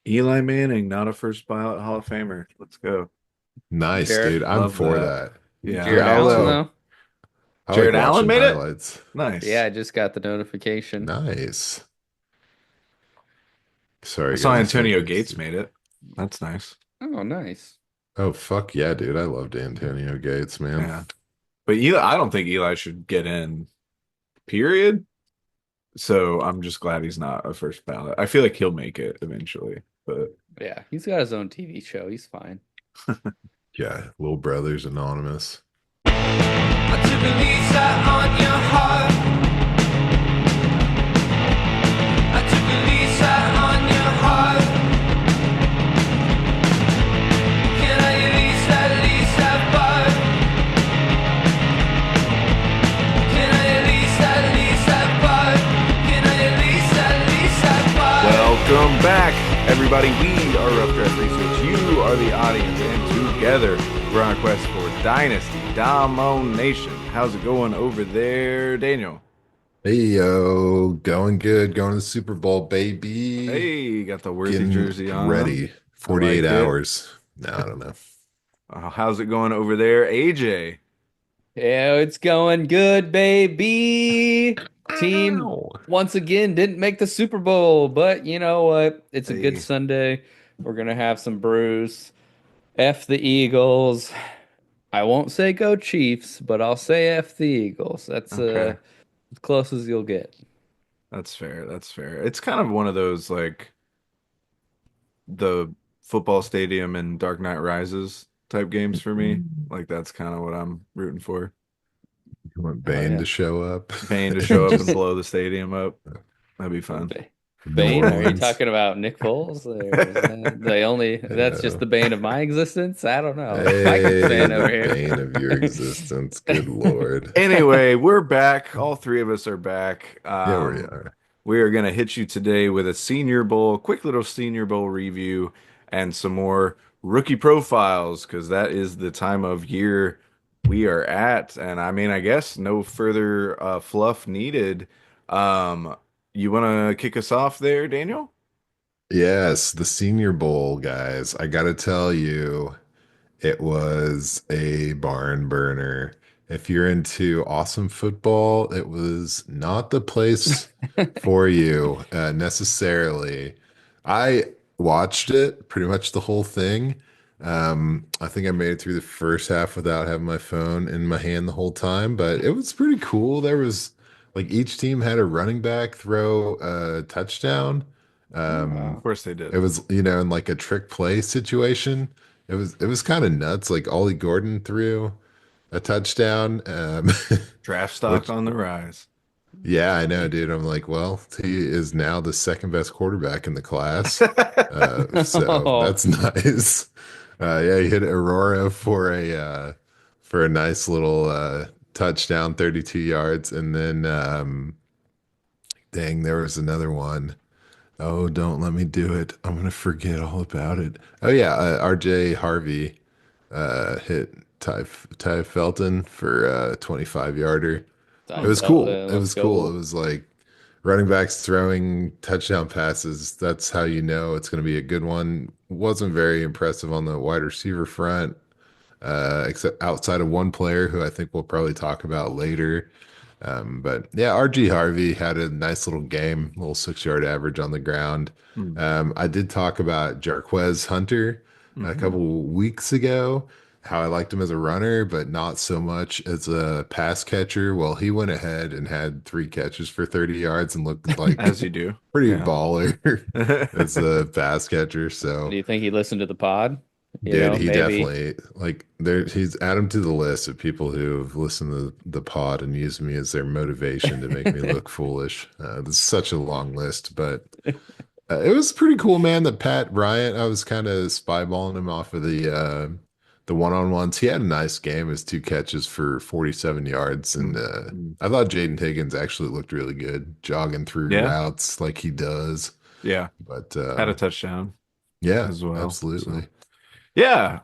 Eli Manning, not a first ballot Hall of Famer. Let's go. Nice, Jared, dude. I'm Love for that. that. Yeah, Jared Yeah, Allen although though. I like Jared Allen watching made it. highlights. Yeah, Nice. I just got the notification. Nice. I Sorry, saw guys. I Antonio just Gates made it. That's nice. Oh, nice. Oh fuck yeah, dude. I loved Antonio Gates, man. Yeah, but Eli, I don't think Eli should get in. Period. So I'm just glad he's not a first ballot. I feel like he'll make it eventually, but Yeah, he's got his own TV show. He's fine. Yeah, Little Brothers Anonymous. I took a lease out on your heart. I took a lease out on your heart. Can I at least have fun? Can I at least have fun? Can I at least have fun? welcome back, everybody. We are Rough Draft Research. You are the audience, and together we're on a quest for Dynasty Domination. How's it going over there, Daniel? Hey yo, going good, going to the Super Bowl, baby. Hey, got the Worthy Getting jersey on. ready. I 48 like it. hours. No, I don't know. How's it going over there, AJ? Yeah, it's going good, baby. Team Ow. once again didn't make the Super Bowl, but you know what? It's a good Hey, Sunday. We're gonna have some brews. F the Eagles. I won't say go Chiefs, but I'll say F the Eagles. That's okay. as close as you'll get. That's fair. That's fair. It's kind of one of those like the football stadium and Dark Knight Rises type games for me. Like that's kind of what I'm rooting for. You want Oh Bane yeah. to show up Bane to and show up and just blow the stadium up. That'd be fun. Ba- New Bane, are you Orleans. talking about Nick Foles? Or is that the only that's just Uh, the bane of my existence? I don't know. Vikings hey, fan the over here. bane of your existence. Good Lord. Anyway, we're back. All three of us are back. Yeah, we are. We are going to hit you today with a Senior Bowl, quick little Senior Bowl review, and some more rookie profiles because that is the time of year we are at. And I mean, I guess no further fluff needed. Um, you want to kick us off there, Daniel? Yes, the Senior Bowl, guys. I gotta tell you. It was a barn burner. If you're into awesome football, it was not the place for you necessarily. I watched it pretty much the whole thing. I think I made it through the first half without having my phone in my hand the whole time, but it was pretty cool. There was like each team had a running back throw a touchdown. Of Oh, course they It did. was, in like a trick play situation. It was kind of nuts. Like Ollie Gordon threw a touchdown. Draft stock Which on the rise. yeah, I know, dude. I'm like, well, he is now the second best quarterback in the class. So oh, that's nice. Yeah, he hit Aurora for a nice little touchdown, 32 yards, and then dang, there was another one. Oh, don't let me do it. I'm gonna forget all about it. Oh yeah, RJ Harvey hit Ty Felton for a 25 yarder. It Ty was cool. Felton, It let's was cool. It go. was like running backs throwing touchdown passes. That's how you know it's going to be a good one. Wasn't very impressive on the wide receiver front, except outside of one player who I think we'll probably talk about later. But yeah, RG Harvey had a nice little game, little 6 yard average on the ground. Hmm. I did talk about Jarquez Hunter a Mhm. couple weeks ago, how I liked him as a runner, but not so much as a pass catcher. Well, he went ahead and had 3 catches for 30 yards and looked like As you do. pretty Yeah. baller as a pass catcher. Do So you think he listened to the pod? dude, he Maybe. definitely like there. He's add him to the list of people who have listened to the pod and used me as their motivation to make me look foolish. This is such a long list, but it was pretty cool, man. That Pat Bryant, I was kind of spyballing him off of the one-on-ones. He had a nice game. His 2 catches for 47 yards, and Mm, mm. I thought Jaden Higgins actually looked really good, jogging through Yeah. routes like he does. Yeah. But Had a touchdown yeah, as well. So absolutely. yeah.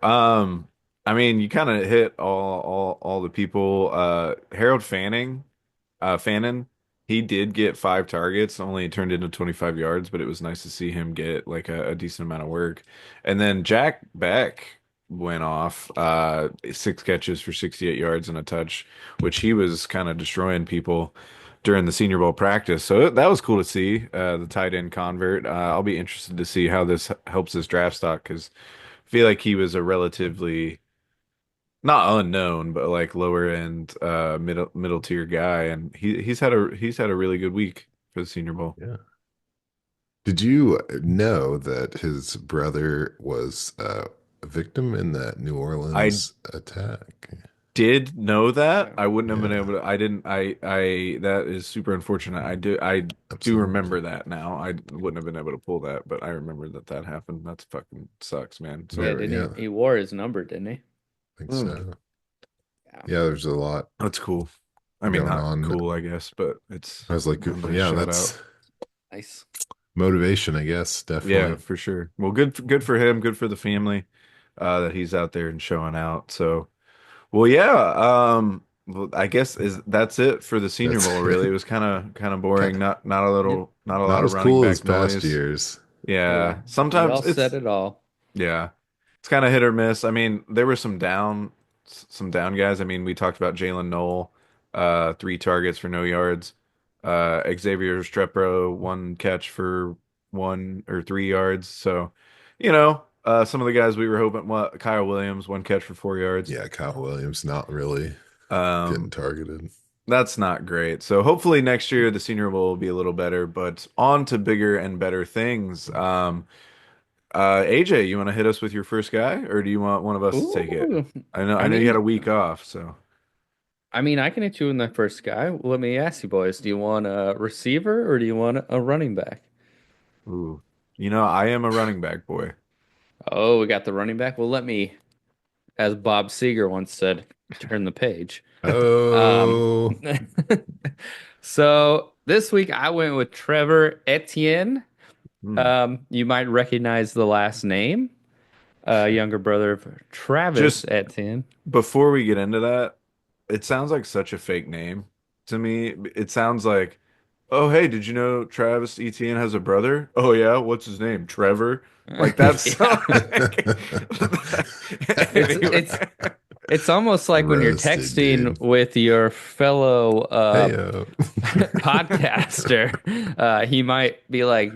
I mean you kind of hit all the people. Harold Fanning, Fannin. He did get 5 targets, only turned into 25 yards, but it was nice to see him get like a decent amount of work. And then Jack Beck went off 6 catches for 68 yards and a touch, which he was kind of destroying people during the Senior Bowl practice. So that was cool to see the tight end convert. I'll be interested to see how this helps his draft stock because I feel like he was a relatively not unknown, but like lower end, middle tier guy, and he's had a really good week for the Senior Bowl. Yeah. Did you know that his brother was a victim in that New I Orleans attack? did know that. Yeah. I wouldn't have been Yeah, able to. I didn't. That is super unfortunate. I do absolutely. remember that now. I wouldn't have been able to pull that, but I remember that happened. That's fucking sucks, man. Yeah, Sorry. Yeah, didn't I he? He wore his number, didn't he? think Mm, so. Yeah. Yeah, there's a lot that's cool. I mean, going not on. cool, I guess, but it's I was like, a nice yeah, shout out. that's Nice. motivation, I guess, Yeah, definitely. for sure. Well, good for him, good for the family, that he's out there and showing out. So, well, yeah, well, I guess is that's it for the Senior That's Bowl, really. It was kind of boring, kind Yep. not a not lot of as running cool as back past noise. years. Yeah. Yeah. We Sometimes all said it's it all. yeah. It's kind of hit or miss. I mean, there were some down guys. I mean, we talked about Jaylen Noel, 3 targets for no yards. Xavier Strepro, 1 catch for 1 or 3 yards. So, some of the guys we were hoping, what Kyle Williams, 1 catch for 4 yards. Yeah, Kyle Williams not really getting Um, targeted. that's not great. So hopefully next year the Senior Bowl will be a little better, but on to bigger and better things. AJ, you want to hit us with your first guy, or do you want one of us to take it? Ooh. I I know you had mean, a week off, so I can hit you in the first guy. Well, let me ask you, boys. Do you want a receiver or do you want a running back? ooh, I am a running back boy. Oh, we got the running back. Well, let me, as Bob Seger once said, turn the page. Um, Oh, so this week I went with Trevor Etienne. Hmm. You might recognize the last name, younger brother of Travis Just Etienne. before we get into that, it sounds like such a fake name to me. It sounds like, oh, hey, did you know Travis Etienne has a brother? Oh yeah, what's his name? Trevor. Like that's so Yeah, like, it's anyway. it's almost like when you're roasted, texting dude. with your fellow Hey, podcaster. He might be like,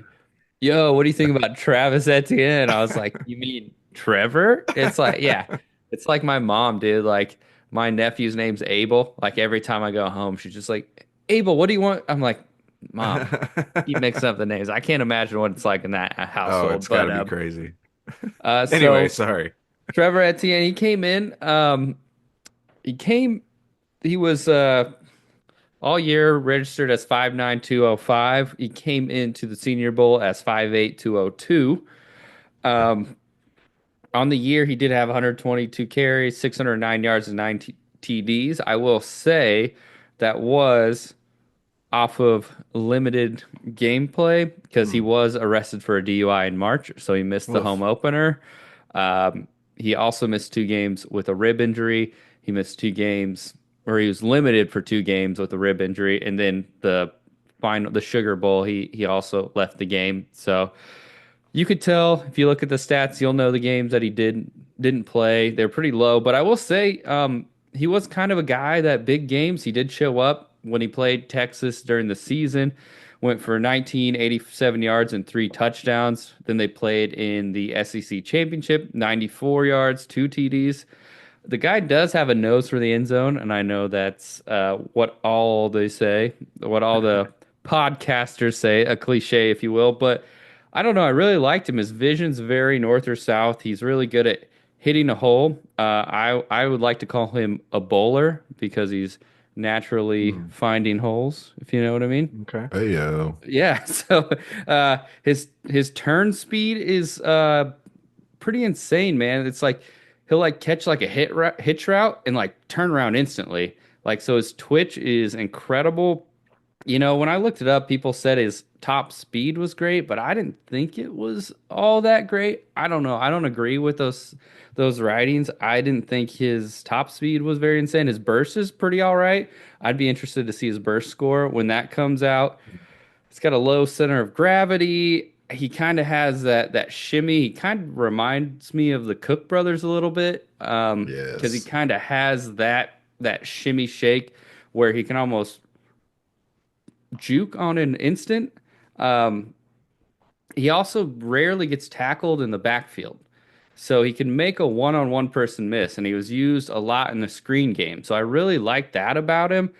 "Yo, what do you think about Travis Etienne?" I was like, "You mean Trevor?" It's like, yeah, it's like my mom, dude. Like my nephew's name's Abel. Like every time I go home, she's just like, "Abel, what do you want?" I'm like, "Mom, keep mixing up the names." I can't imagine what it's like in that Oh, household. it's got But to be crazy. Anyway, so sorry. Trevor Etienne, he came in. He came. He was all year registered as 5'9", 205. He came into the Senior Bowl as 5'8", 202. Um, on the year, he did have 122 carries, 609 yards, and 9 TDs. I will say that was off of limited gameplay because he Hmm. was arrested for a DUI in March, so he missed the home Oof. opener. He also missed 2 games with a rib injury. He missed 2 games, or he was limited for 2 games with a rib injury, and then the Sugar Bowl, he also left the game. So you could tell if you look at the stats, you'll know the games that he didn't play. They're pretty low, but I will say he was kind of a guy that big games he did show up when he played Texas during the season. Went for 1987 yards and 3 touchdowns. Then they played in the SEC championship, 94 yards, 2 TDs. The guy does have a nose for the end zone, and I know that's what all they say, what all the podcasters say, a cliche, if you will. But I don't know. I really liked him. His vision's very north or south. He's really good at hitting a hole. I would like to call him a bowler because he's naturally Hmm. finding holes, if you know what I mean. Okay. hey, Yeah. So his turn speed is pretty insane, man. It's like he'll like catch like a hitch route and like turn around instantly. Like so his twitch is incredible. When I looked it up, people said his top speed was great, but I didn't think it was all that great. I don't know. I don't agree with those writings. I didn't think his top speed was very insane. His burst is pretty all right. I'd be interested to see his burst score when that comes out. He's got a low center of gravity. He kind of has that shimmy. He kind of reminds me of the Cook brothers a little bit, because he Yes. kind of has that shimmy shake where he can almost juke on an instant. Um, he also rarely gets tackled in the backfield. So he can make a one-on-one person miss, and he was used a lot in the screen game. So I really like that about him.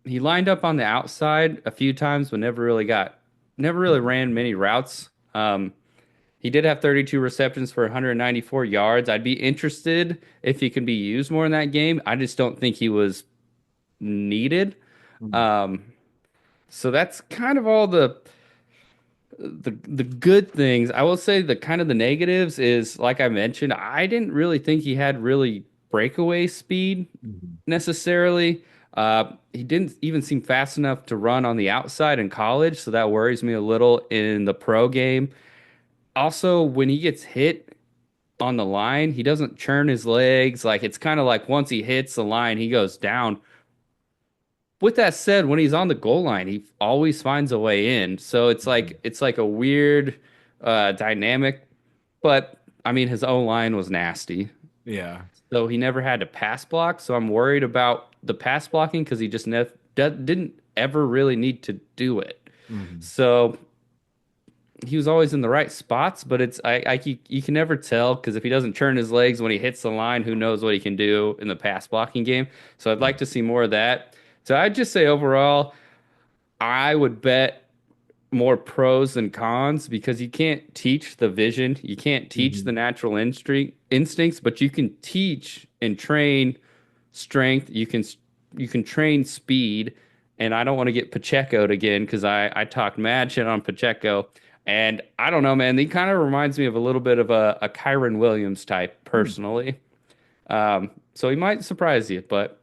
He lined up on the outside a few times, but never really ran many routes. He did have 32 receptions for 194 yards. I'd be interested if he can be used more in that game. I just don't think he was needed. Mhm. Um, so that's kind of all the good things. I will say the kind of the negatives is like I mentioned, I didn't really think he had really breakaway speed Mhm. necessarily. He didn't even seem fast enough to run on the outside in college, so that worries me a little in the pro game. Also, when he gets hit on the line, he doesn't churn his legs. Like it's kind of like once he hits the line, he goes down. With that said, when he's on the goal line, he always finds a way in. So Mhm. it's like a weird dynamic. But I mean, his own line was nasty, Yeah. so he never had to pass block. So I'm worried about the pass blocking because he just didn't ever really need to do it. Mhm. So he was always in the right spots, but you can never tell because if he doesn't turn his legs when he hits the line, who knows what he can do in the pass blocking game. So I'd like to see more of that. So I'd just say overall, I would bet more pros than cons because you can't teach the vision, you can't teach the Mhm. natural instincts, but you can teach and train strength. You can train speed, and I don't want to get Pacheco'd again because I talked mad shit on Pacheco, and I don't know, man. He kind of reminds me of a little bit of a Kyron Williams type Hmm. personally. So he might surprise you, but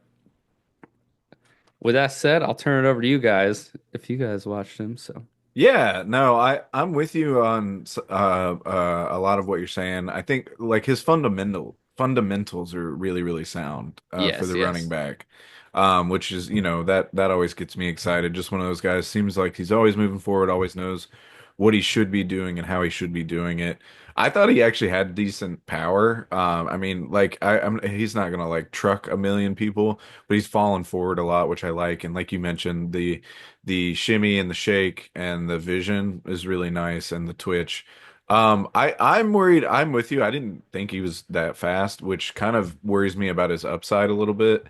with that said, I'll turn it over to you guys if you guys watched him. So Yeah, no, I'm with you on a lot of what you're saying. I think like his fundamentals are really really sound for yes, the running yes. back, which is that always gets me excited. Just one of those guys seems like he's always moving forward, always knows what he should be doing and how he should be doing it. I thought he actually had decent power. I mean, like he's not gonna like truck a million people, but he's falling forward a lot, which I like. And like you mentioned, the shimmy and the shake and the vision is really nice and the twitch. I'm worried. I'm with you. I didn't think he was that fast, which kind of worries me about his upside a little bit.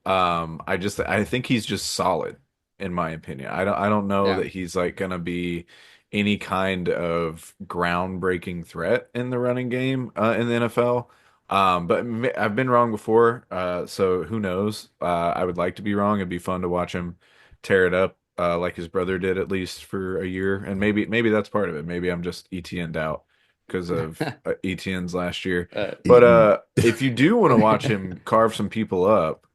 I think he's just solid in my opinion. I don't know Yeah. that he's like gonna be any kind of groundbreaking threat in the running game in the NFL. But I've been wrong before, so who knows? I would like to be wrong. It'd be fun to watch him tear it up, like his brother did at least for a year, and maybe that's part of it. Maybe I'm just ETN'd out because of ETN's last year. But Eaton. if you do want to watch him carve some people up,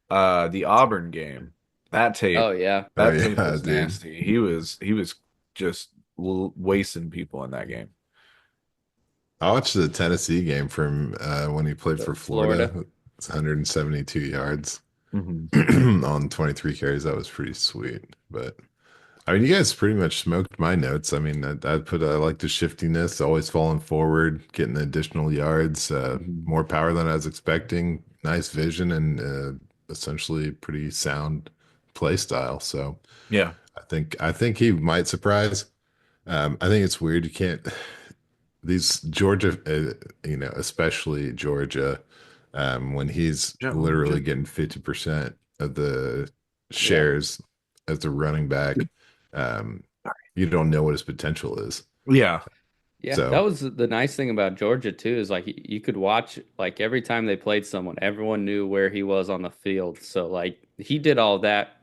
the Auburn game, that Oh tape, yeah. Oh that tape yeah, was dude. nasty. He was just wasting people in that game. I watched the Tennessee game from when he played The for Florida. Florida. It's 172 yards Hmm. on 23 carries. That was pretty sweet. But I mean, you guys pretty much smoked my notes. I mean, I like the shiftiness, always falling forward, getting additional yards, Hmm. more power than I was expecting, nice vision, and essentially pretty sound play style. So Yeah. I think he might surprise. I think it's weird. You can't these Georgia, especially Georgia, when he's literally Georgia. getting 50% of the Yeah. shares as a running back, um, you don't know what his potential is. Yeah. Yeah. That So was the nice thing about Georgia too, is like you could watch like every time they played someone, everyone knew where he was on the field. So like he did all that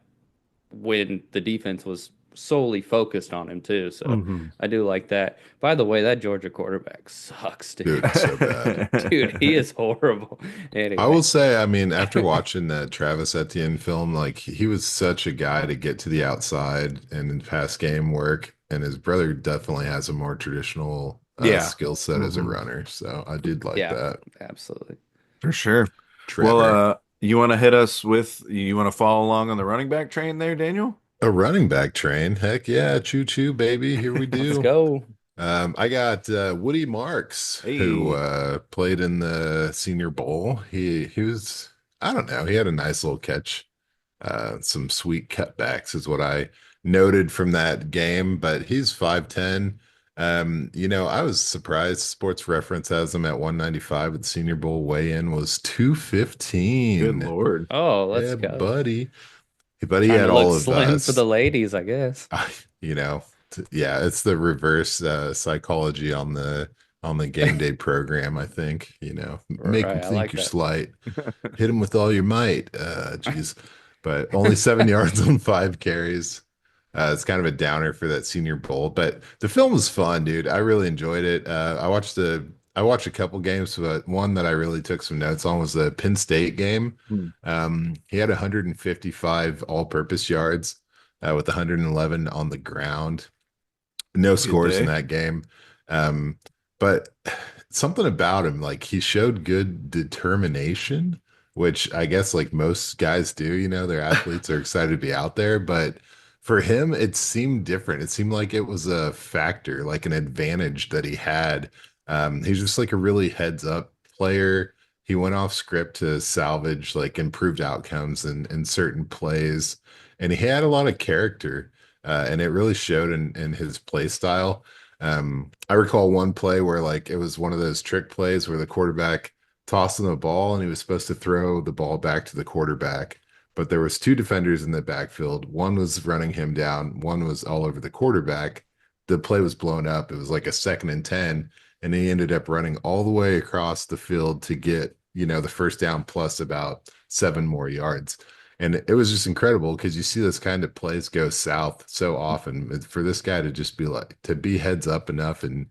when the defense was solely focused on him too. So Mhm. I do like that. By the way, that Georgia quarterback sucks, dude. Dude, so bad. Dude, he is horrible. I will Anyway, say, I mean, after watching that Travis Etienne film, like he was such a guy to get to the outside and in pass game work, and his brother definitely has a more traditional Yeah. skill set as a Mhm. runner. So I did like yeah, that. absolutely. For sure. Well, Trevor, you want to hit us with, you want to follow along on the running back train there, Daniel? a running back train. Heck yeah, choo choo, baby. Here we Let's do. go. I got Woody Marks, who Hey, played in the Senior Bowl. He was, I don't know, he had a nice little catch. Some sweet cutbacks is what I noted from that game, but he's 5'10". I was surprised Sports Reference has him at 195 at the Senior Bowl. Weigh-in was good 215. Lord. Oh, let's Yeah, go. buddy. But he Trying had to look all of slim for us. the ladies, I guess. You know, yeah, it's the reverse psychology on the game day program, I think. Make them Right, I think like you're that. slight. Hit him with all your might. Geez. But only 7 yards on 5 carries. It's kind of a downer for that Senior Bowl, but the film was fun, dude. I really enjoyed it. I watched a couple games, but one that I really took some notes on was the Penn State game. Hmm. He had 155 all-purpose yards with 111 on the ground. No Good scores in day. that game. Um, but something about him, like he showed good determination, which I guess like most guys do, their athletes are excited to be out there. But for him, it seemed different. It seemed like it was a factor, like an advantage that he had. He's just like a really heads up player. He went off script to salvage like improved outcomes in certain plays. And he had a lot of character and it really showed in his play style. I recall one play where like it was one of those trick plays where the quarterback tossed him the ball and he was supposed to throw the ball back to the quarterback, but there was two defenders in the backfield. One was running him down, one was all over the quarterback. The play was blown up. It was like a 2nd and 10, and he ended up running all the way across the field to get, the first down plus about 7 more yards. And it was just incredible because you see this kind of plays go south so often. For this guy to just be like to be heads up enough and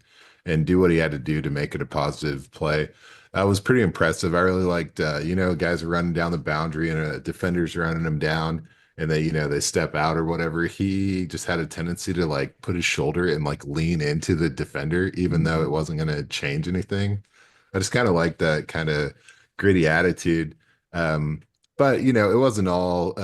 do what he had to do to make it a positive play. That was pretty impressive. I really liked guys are running down the boundary and a defender's running them down and they step out or whatever. He just had a tendency to like put his shoulder and like lean into the defender, even though it Mhm. wasn't gonna change anything. I just kind of like that kind of gritty attitude. Um, but it wasn't all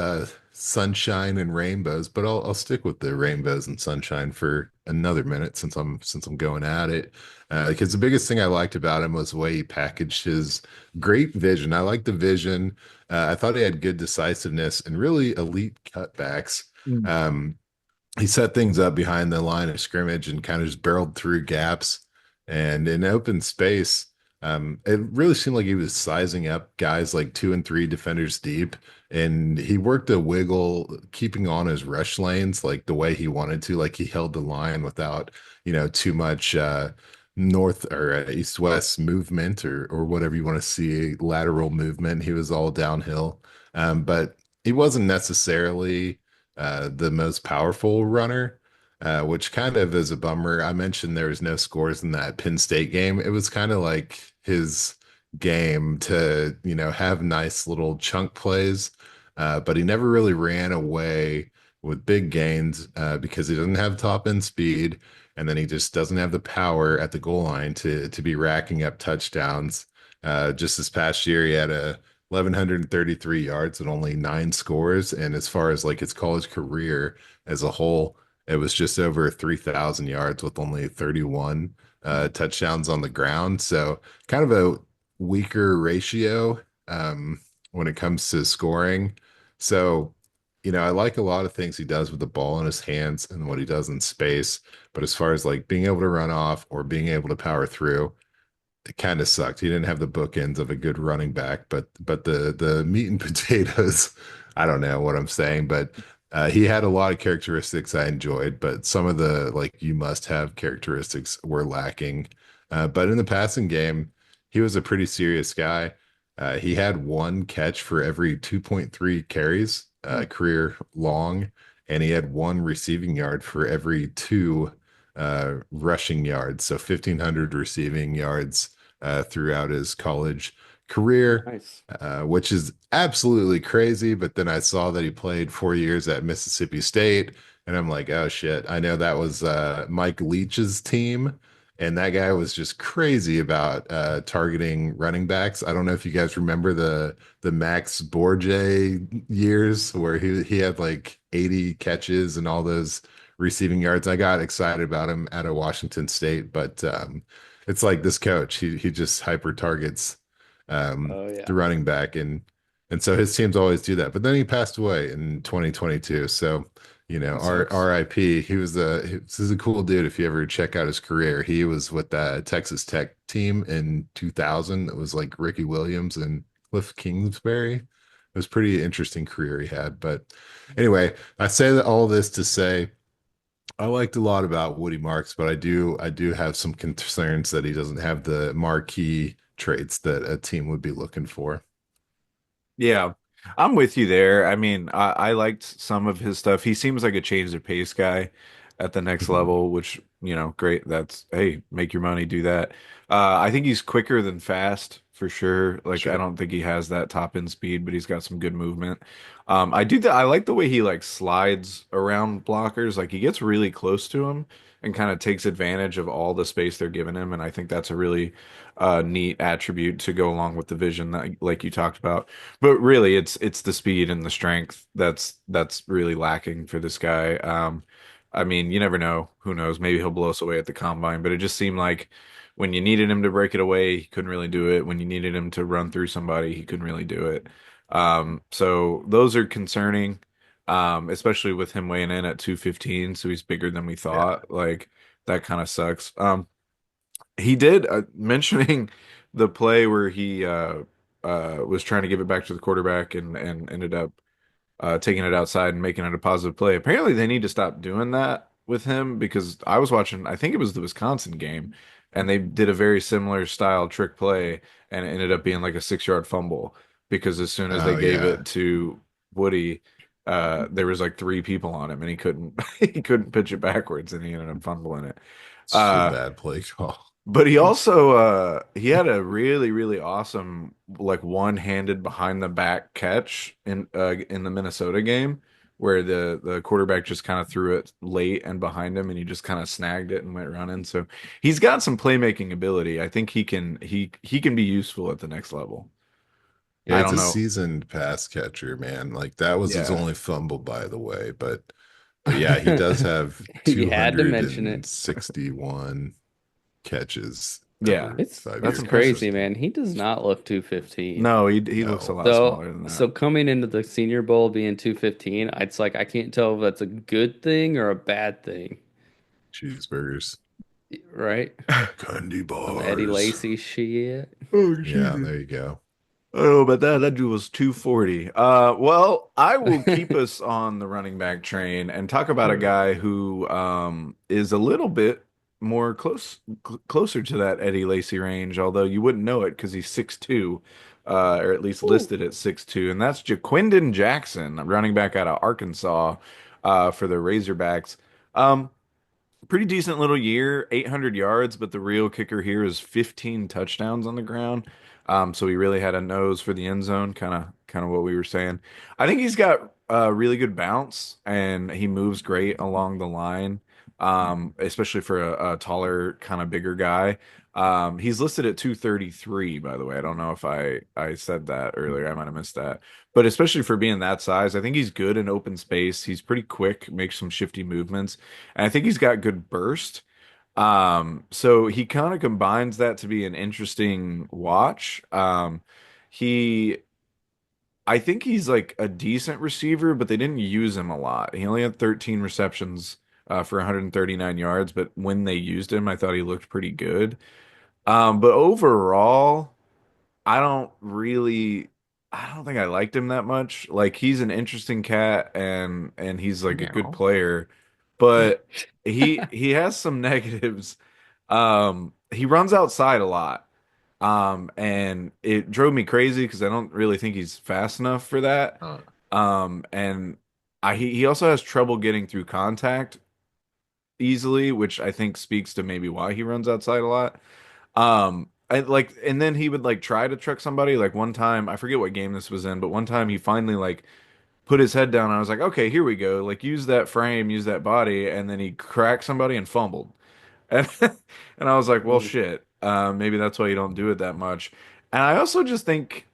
sunshine and rainbows, but I'll stick with the rainbows and sunshine for another minute since I'm going at it. Because the biggest thing I liked about him was the way he packaged his great vision. I liked the vision. I thought he had good decisiveness and really elite cutbacks. Mm. Um, he set things up behind the line of scrimmage and kind of just barreled through gaps and in open space. It really seemed like he was sizing up guys like 2 and 3 defenders deep, and he worked a wiggle, keeping on his rush lanes like the way he wanted to. Like he held the line without, too much north or east-west movement or whatever you want to see, lateral movement. He was all downhill, but he wasn't necessarily the most powerful runner, which kind of is a bummer. I mentioned there was no scores in that Penn State game. It was kind of like his game to, have nice little chunk plays, but he never really ran away with big gains because he doesn't have top end speed, and then he just doesn't have the power at the goal line to be racking up touchdowns. Just this past year, he had a 1,133 yards and only 9 scores. And as far as like his college career as a whole, it was just over 3,000 yards with only 31 touchdowns on the ground. So kind of a weaker ratio when it comes to scoring. So, I like a lot of things he does with the ball in his hands and what he does in space. But as far as like being able to run off or being able to power through, it kind of sucked. He didn't have the bookends of a good running back, but the meat and potatoes, I don't know what I'm saying, but he had a lot of characteristics I enjoyed, but some of the like you must have characteristics were lacking. But in the passing game, he was a pretty serious guy. He had one catch for every 2.3 carries, career long, and he had one receiving yard for every two rushing yards. So 1,500 receiving yards throughout his college career, Nice. which is absolutely crazy. But then I saw that he played 4 years at Mississippi State, and I'm like, oh shit, I know that was Mike Leach's team. And that guy was just crazy about targeting running backs. I don't know if you guys remember the Max Borget years where he had like 80 catches and all those receiving yards. I got excited about him out of Washington State, but it's like this coach, he just hyper targets Oh the yeah. running back, and so his teams always do that. But then he passed away in 2022. So, That R sucks. RIP. This is a cool dude. If you ever check out his career, he was with that Texas Tech team in 2000. It was like Ricky Williams and Cliff Kingsbury. It was pretty interesting career he had. But anyway, I say that all this to say I liked a lot about Woody Marks, but I do have some concerns that he doesn't have the marquee traits that a team would be looking for. Yeah, I'm with you there. I mean, I liked some of his stuff. He seems like a change of pace guy at the next Mhm. level, which, great. That's, hey, make your money, do that. I think he's quicker than fast for sure. Like, I Sure. don't think he has that top end speed, but he's got some good movement. I do that. I like the way he like slides around blockers. Like, he gets really close to him and kind of takes advantage of all the space they're giving him. And I think that's a really neat attribute to go along with the vision that, like you talked about. But really, it's the speed and the strength that's really lacking for this guy. I mean, you never know. Who knows? Maybe he'll blow us away at the combine. But it just seemed like when you needed him to break it away, he couldn't really do it. When you needed him to run through somebody, he couldn't really do it. So those are concerning, especially with him weighing in at 215. So he's bigger than we Yeah. thought. Like that kind of sucks. He did mentioning the play where he was trying to give it back to the quarterback and ended up taking it outside and making it a positive play. Apparently, they need to stop doing that with him because I was watching, I think it was the Wisconsin game, and they did a very similar style trick play, and it ended up being like a 6 yard fumble because as soon as they Oh gave yeah. it to Woody, there was like three people on him, and he couldn't he couldn't pitch it backwards, and he ended up fumbling it. It's a Uh, bad play call. but he also he had a really really awesome like one-handed behind the back catch in the Minnesota game where the quarterback just kind of threw it late and behind him and he just kind of snagged it and went running. So he's got some playmaking ability. I think he can be useful at the next level. Yeah, I it's don't a know. seasoned pass catcher, man. Like that was his Yeah. only fumble, by the way. But yeah, he does have You had to mention it. 261 catches Yeah. over It's five That's it's years in the impressive. crazy, system. man. He does not look 215. No, he looks a No, lot So smaller than that. so coming into the Senior Bowl being 215, it's like I can't tell if that's a good thing or a bad thing, cheeseburgers, right? candy Some Eddie bars. Lacy shit. Oh, excuse Yeah, me. there you go. Oh, but that dude was 240. Well, I will keep us on the running back train and talk about a guy who is a little bit more closer to that Eddie Lacy range, although you wouldn't know it because he's 6'2", or at least Woo. listed at 6'2", and that's JaQuinden Jackson, running back out of Arkansas, for the Razorbacks. Um, Pretty decent little year, 800 yards, but the real kicker here is 15 touchdowns on the ground. So he really had a nose for the end zone, kind of what we were saying. I think he's got really good bounce and he moves great along the line, especially for a taller, kind of bigger guy. He's listed at 233, by the way. I don't know if I said that earlier. I might have missed that. But especially for being that size, I think he's good in open space. He's pretty quick, makes some shifty movements. And I think he's got good burst. So he kind of combines that to be an interesting watch. He, I think he's like a decent receiver, but they didn't use him a lot. He only had 13 receptions for 139 yards, but when they used him, I thought he looked pretty good. But overall, I don't really I don't think I liked him that much. Like he's an interesting cat and he's like a good Meow. player, but he has some negatives. He runs outside a lot. And it drove me crazy because I don't really think he's fast enough for that. Uh, And he also has trouble getting through contact easily, which I think speaks to maybe why he runs outside a lot. And then he would like try to trick somebody. Like one time, I forget what game this was in, but one time he finally like put his head down. And I was like, okay, here we go. Like use that frame, use that body, and then he cracked somebody and fumbled. And and I was like, well, Mm. shit. Maybe that's why you don't do it that much. And I also just think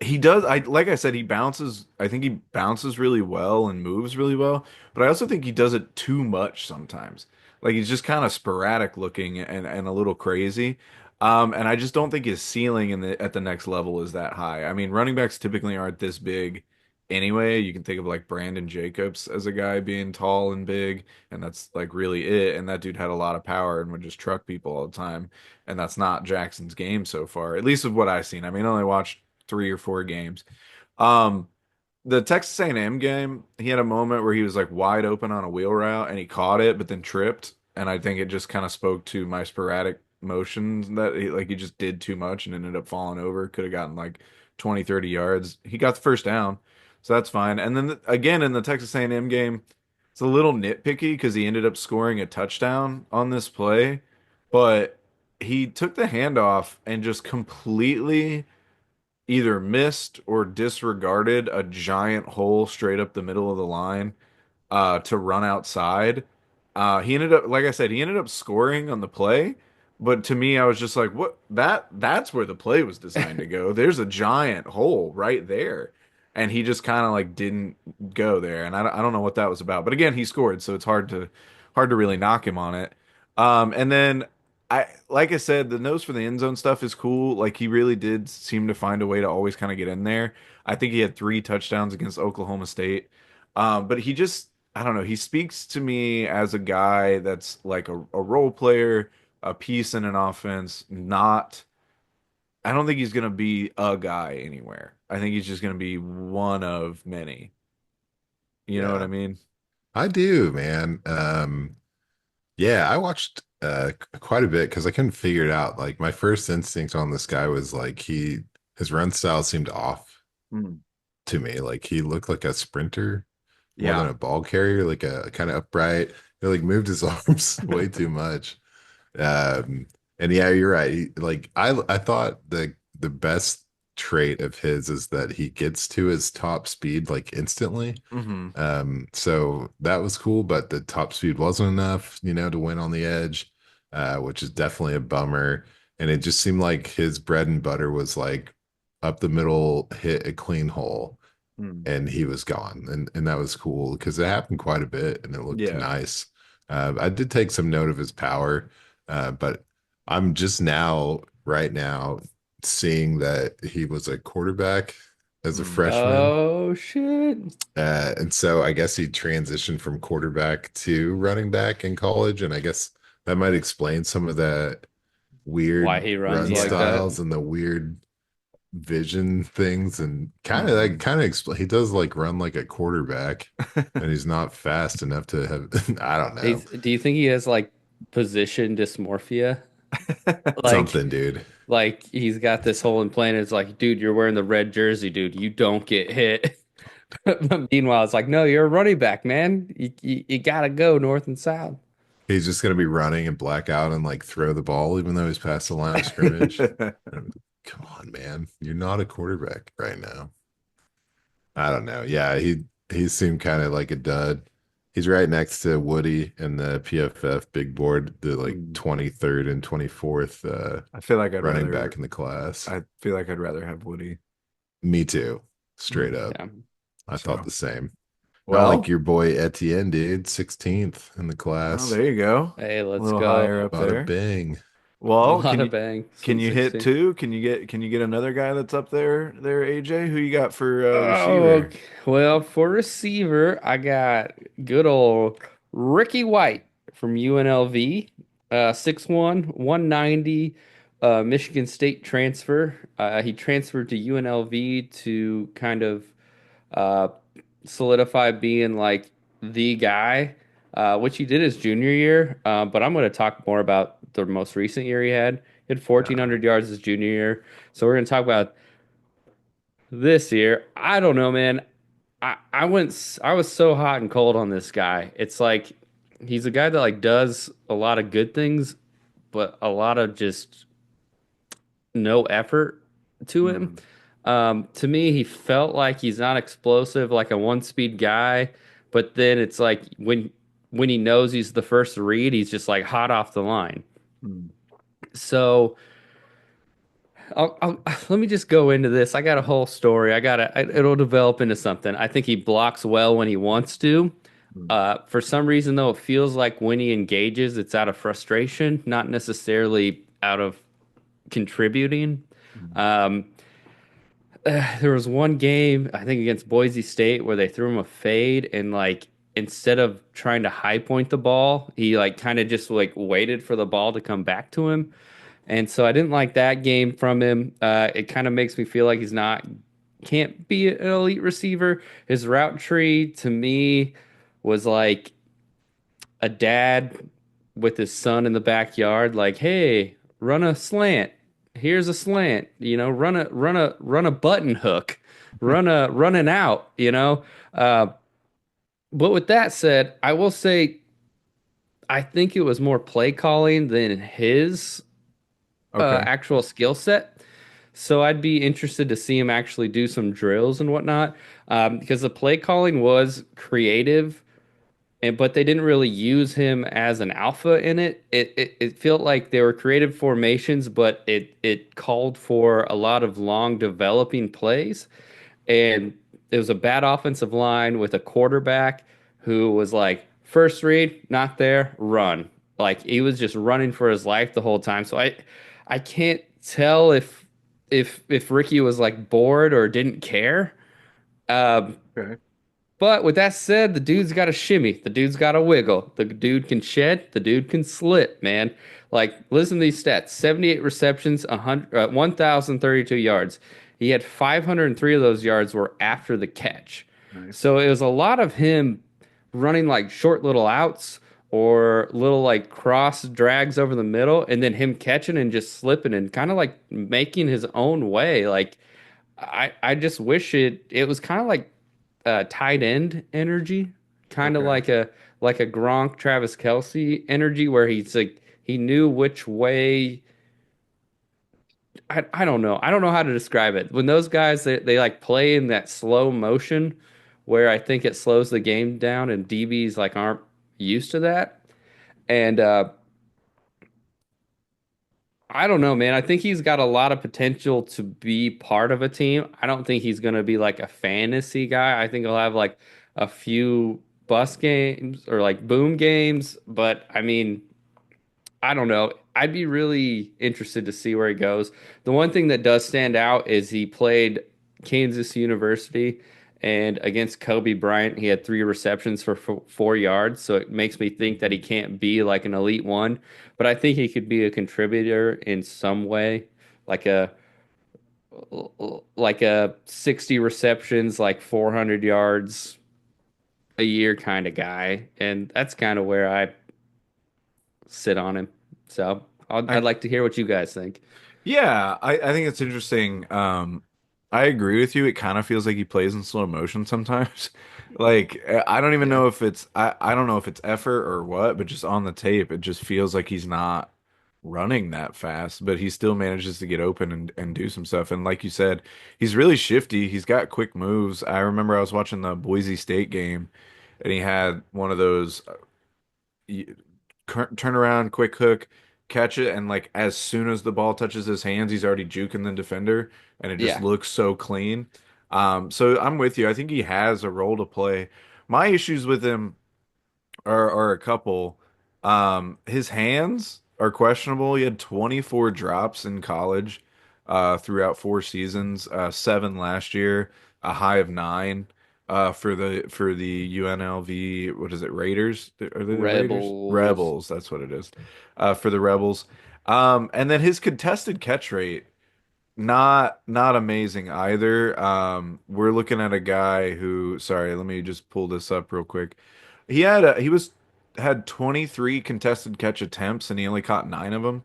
he does. I like I said, he bounces. I think he bounces really well and moves really well. But I also think he does it too much sometimes. Like he's just kind of sporadic looking and a little crazy. And I just don't think his ceiling in the at the next level is that high. I mean, running backs typically aren't this big anyway. You can think of like Brandon Jacobs as a guy being tall and big, and that's like really it. And that dude had a lot of power and would just truck people all the time. And that's not Jackson's game so far, at least of what I've seen. I mean, I only watched 3 or 4 games. Um, the Texas A&M game, he had a moment where he was like wide open on a wheel route and he caught it, but then tripped. And I think it just kind of spoke to my sporadic motions that he just did too much and ended up falling over. Could have gotten like 20, 30 yards. He got the first down, so that's fine. And then again in the Texas A&M game, it's a little nitpicky because he ended up scoring a touchdown on this play, but he took the handoff and just completely either missed or disregarded a giant hole straight up the middle of the line to run outside. He ended up, like I said, he ended up scoring on the play. But to me, I was just like, what? That's where the play was designed to go. There's a giant hole right there. And he just kind of like didn't go there. And I don't know what that was about. But again, he scored, so it's hard to really knock him on it. And then like I said, the nose for the end zone stuff is cool. Like he really did seem to find a way to always kind of get in there. I think he had 3 touchdowns against Oklahoma State. But he just, I don't know, he speaks to me as a guy that's like a role player, a piece in an offense, not, I don't think he's going to be a guy anywhere. I think he's just going to be one of many. You know what I Yeah, mean? I do, man. Yeah, I watched quite a bit because I couldn't figure it out. Like my first instinct on this guy was like his run style seemed off Mm. to me. Like he looked like a sprinter more than Yeah. a ball carrier, like a kind of upright. He like moved his arms way too much. Um, and yeah, you're right. I thought the best trait of his is that he gets to his top speed like instantly. Hmm. So that was cool, but the top speed wasn't enough, to win on the edge, which is definitely a bummer. And it just seemed like his bread and butter was like up the middle, hit a clean hole, Mm. and he was gone. And that was cool because it happened quite a bit and it looked Yeah. nice. I did take some note of his power, but I'm just right now, seeing that he was a quarterback as a Mm. freshman. Oh shit. And so I guess he transitioned from quarterback to running back in college. And I guess that might explain some of that Why weird he runs run like that. Yeah. styles and the weird vision things. And kind of Hmm. that kind of explain he does like run like a quarterback and he's not fast enough to have, I don't know, Do you think he has like position dysmorphia? Like, something, dude. like he's got this whole implant. It's like, dude, you're wearing the red jersey, dude. You don't get hit. Meanwhile, it's like, no, you're a running back, man. You gotta go north and south. He's just going to be running and black out and like throw the ball, even though he's past the line of scrimmage. Come on, man. You're not a quarterback right now. I don't know. Yeah, he seemed kind of like a dud. He's right next to Woody in the PFF big board, the like Mm. 23rd and 24th I feel like I'd running back rather in the class. I feel like I'd rather have Woody. Me too. Straight Mm. up. Yeah. I thought So, the same. Not like well, your boy Etienne, dude, 16th in the oh, class. there you go. Hey, A let's little higher go. up Bada there. bing. A Well, lot of bang. can Sweet you hit 16. two? Can you get another guy that's up there, AJ? Who you got for Oh, receiver? okay. Well, for receiver, I got good old Ricky White from UNLV, 6'1", 190, Michigan State transfer. He transferred to UNLV to kind of uh, solidify being like the guy, which he did his junior year. But I'm going to talk more about the most recent year he had. He had Uh, 1,400 yards his junior year. So we're going to talk about this year. I don't know, man. I was so hot and cold on this guy. It's like he's a guy that like does a lot of good things, but a lot of just no effort to him. Mm, To me, he felt like he's not explosive, like a one-speed guy, but then it's like when he knows he's the first to read, he's just like hot off the line. mm. So let me just go into this. I got a whole story. It'll develop into something. I think he blocks well when he wants to. Mm. For some reason, though, it feels like when he engages, it's out of frustration, not necessarily out of contributing. Mm. Um, there was one game, I think against Boise State, where they threw him a fade and like instead of trying to high point the ball, he like kind of just like waited for the ball to come back to him. And so I didn't like that game from him. It kind of makes me feel like he's not can't be an elite receiver. His route tree to me was like a dad with his son in the backyard, like, "Hey, run a slant. Here's a slant. Run a button hook, run an out." Uh, but with that said, I will say I think it was more play calling than his Okay. actual skill set. So I'd be interested to see him actually do some drills and whatnot, because the play calling was creative, and but they didn't really use him as an alpha in it. It felt like they were creative formations, but it called for a lot of long developing plays, and it was a bad offensive line with a quarterback who was like first read, not there, run. Like he was just running for his life the whole time. So I can't tell if Ricky was like bored or didn't care. Um, Okay. but with that said, the dude's got a shimmy. The dude's got a wiggle. The dude can shed. The dude can slip, man. Like, listen to these stats: 78 receptions, 1,032 yards. He had 503 of those yards were after the catch. Nice. So it was a lot of him running like short little outs or little like cross drags over the middle, and then him catching and just slipping and kind of like making his own way. Like, I just wish it was kind of like tight end energy, kind of Okay. like a Gronk, Travis Kelsey energy, where he's like he knew which way. I don't know. I don't know how to describe it. When those guys they like play in that slow motion, where I think it slows the game down, and DBs like aren't used to that. And I don't know, man. I think he's got a lot of potential to be part of a team. I don't think he's going to be like a fantasy guy. I think he'll have like a few bust games or like boom games, but I mean, I don't know. I'd be really interested to see where he goes. The one thing that does stand out is he played Kansas University, and against Kobe Bryant, he had 3 receptions for 4 yards. So it makes me think that he can't be like an elite one, but I think he could be a contributor in some way, like a like a 60 receptions, like 400 yards a year kind of guy, and that's kind of where I sit on him. So I I'd like to hear what you guys think. Yeah, I think it's interesting. I agree with you. It kind of feels like he plays in slow motion sometimes. Like I don't even Yeah. know if I don't know if it's effort or what, but just on the tape, it just feels like he's not running that fast, but he still manages to get open and do some stuff. And like you said, he's really shifty. He's got quick moves. I remember I was watching the Boise State game, and he had one of those turn around, quick hook, catch it, and like as soon as the ball touches his hands, he's already juking the defender, and it just Yeah. looks so clean. So I'm with you. I think he has a role to play. My issues with him are a couple. His hands are questionable. He had 24 drops in college, throughout 4 seasons, 7 last year, a high of 9, for the UNLV. What is it? Raiders? Are they the Raiders? Rebels. Rebels. That's what it is. For the Rebels. And then his contested catch rate, not amazing either. We're looking at a guy who, sorry, let me just pull this up real quick. He was had 23 contested catch attempts and he only caught 9 of them.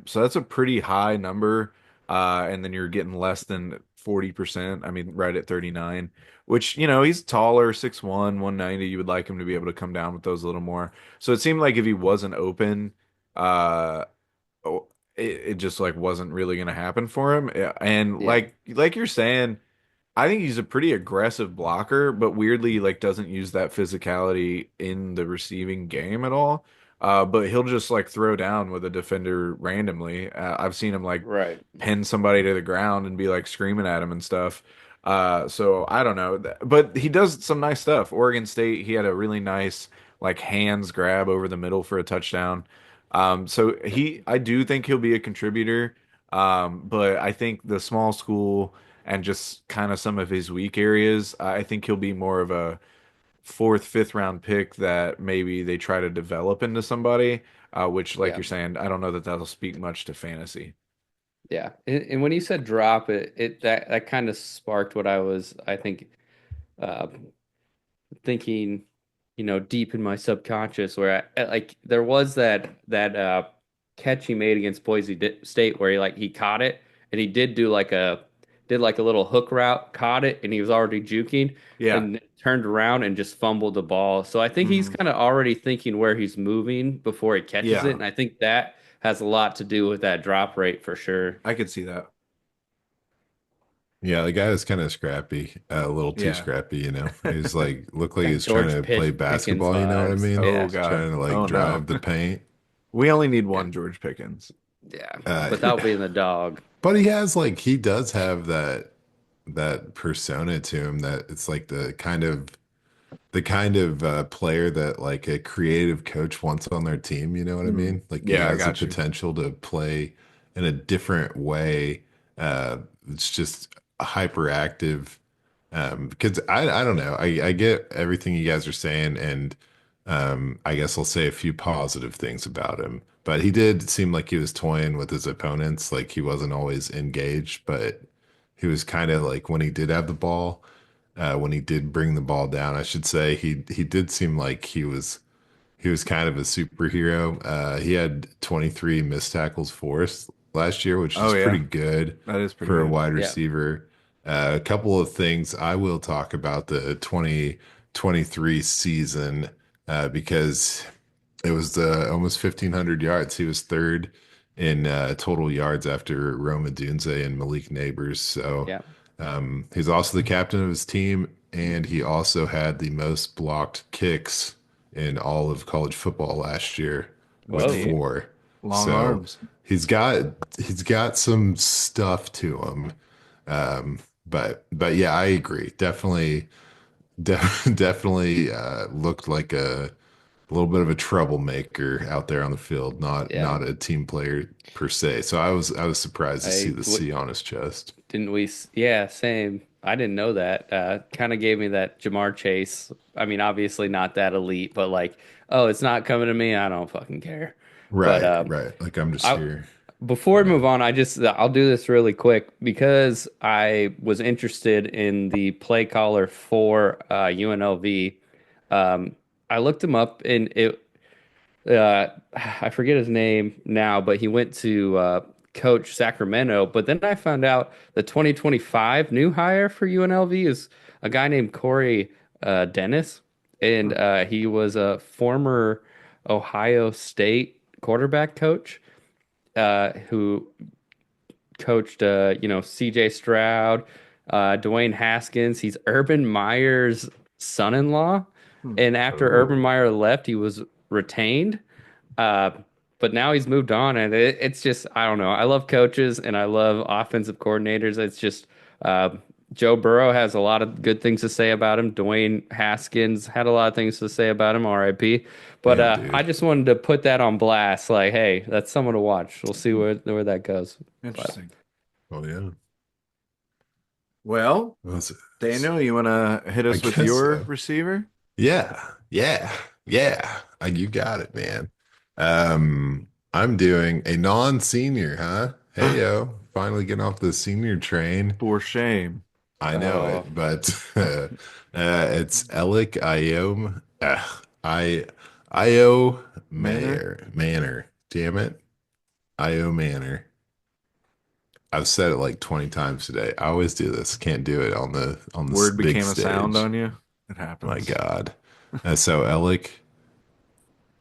So that's a pretty high number. And then you're getting less than 40%. I mean, right at 39, which, he's taller, 6'1", 190. You would like him to be able to come down with those a little more. So it seemed like if he wasn't open, uh, oh, it just like wasn't really going to happen for him. And Yeah. like you're saying, I think he's a pretty aggressive blocker, but weirdly like doesn't use that physicality in the receiving game at all. But he'll just like throw down with a defender randomly. I've seen him like Right. pin somebody to the ground and be like screaming at him and stuff. So I don't know, but he does some nice stuff. Oregon State, he had a really nice like hands grab over the middle for a touchdown. So I do think he'll be a contributor. But I think the small school and just kind of some of his weak areas, I think he'll be more of a fourth, fifth round pick that maybe they try to develop into somebody, which, like Yeah. you're saying, I don't know that that'll speak much to fantasy. Yeah. And when you said drop it that kind of sparked what I think, uh, thinking, deep in my subconscious where like there was that catch he made against State where he caught it and he did like a little hook route, caught it, and he was already juking Yeah. and turned around and just fumbled the ball. So I think he's Hmm. kind of already thinking where he's moving before he catches it, Yeah. and I think that has a lot to do with that drop rate for sure. I could see that. Yeah, the guy was kind of scrappy, a little too Yeah. scrappy, He's like, looked like Got he's trying George to play Pickens basketball, you know what I vibes. mean? Oh Yeah. Just God. trying to like Oh no. drive the paint. We only need Yeah. one George Pickens. Yeah. Uh, Without being the dog. but he does have that persona to him that it's like the kind of player that like a creative coach wants on their team, you know what I Mhm. mean? Like he Yeah, I has the got you. potential to play in a different way. It's just hyperactive. Because I don't know. I get everything you guys are saying, and I guess I'll say a few positive things about him. But he did seem like he was toying with his opponents, like he wasn't always engaged, but he was kind of like when he did have the ball, when he did bring the ball down, I should say, he did seem like he was kind of a superhero. He had 23 missed tackles forced last year, which Oh is pretty yeah, good that is pretty for a good. wide Yeah. receiver. A couple of things I will talk about the 2023 season because it was almost 1,500 yards. He was third in total yards after Roma Dunze and Malik Neighbors. So Yeah. he's also the captain of his team, and he also had the most blocked kicks in all of college football last year That's with Whoa. neat. four. Long So arms. he's got he's got some stuff to him. But yeah, I agree. Definitely looked like a little bit of a troublemaker out there on the field, not Yeah. not a team player per se. So I was surprised to see I the w C on his chest. Didn't we? Yeah, same. I didn't know that. Kind of gave me that Jamar Chase. I mean, obviously not that elite, but like, oh, it's not coming to me. I don't fucking care. But Right, right. Like I'm just I here. before we move on, I'll do this really quick because I was interested in the play caller for UNLV. I looked him up and I forget his name now, but he went to coach Sacramento. But then I found out the 2025 new hire for UNLV is a guy named Corey Dennis, and he was a former Ohio State quarterback coach who coached, C.J. Stroud, Dwayne Haskins. He's Urban Meyer's son-in-law, Hmm. and after Urban Oh, Meyer left, he was retained. Uh, but now he's moved on, and it's just I don't know. I love coaches and I love offensive coordinators. It's just uh, Joe Burrow has a lot of good things to say about him. Dwayne Haskins had a lot of things to say about him. R.I.P. But damn, I dude. just wanted to put that on blast. Like, hey, that's someone to watch. We'll see where that goes. But Interesting. Oh yeah. Well, Was it? Daniel, you want to hit I us with guess your so. receiver? Yeah, yeah, yeah. You got it, man. I'm doing a non-senior, huh? Hey yo, finally getting off the senior train. For shame. I know oh, it, but it's Elic I Io Manner? Manor. Damn it. Io Manor. I've said it like 20 times today. I always do this. Can't do it on the Word big became a sound stage. on you. It My happens. God. So Elic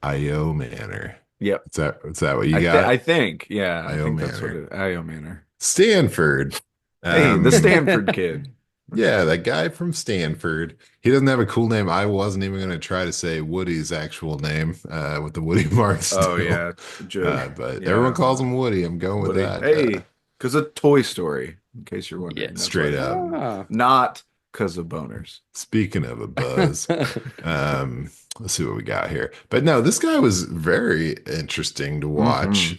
Ayomanor. Yep. Is that what you got? I think, yeah, I think that's what Ayomanor. it. Ayomanor. Stanford. Hey, the Um, Stanford kid. yeah, that guy from Stanford. He doesn't have a cool name. I wasn't even going to try to say Woody's actual name, with the Woody mark Oh still. yeah, Joe. But everyone Yeah, calls him Woody. I'm going with Woody. that. Hey, because of Toy Story. In case you're wondering, that's why I Straight call up. him. Ah. Not because of boners. Speaking of a buzz, um, let's see what we got here. But no, this guy was very interesting to Hmm watch.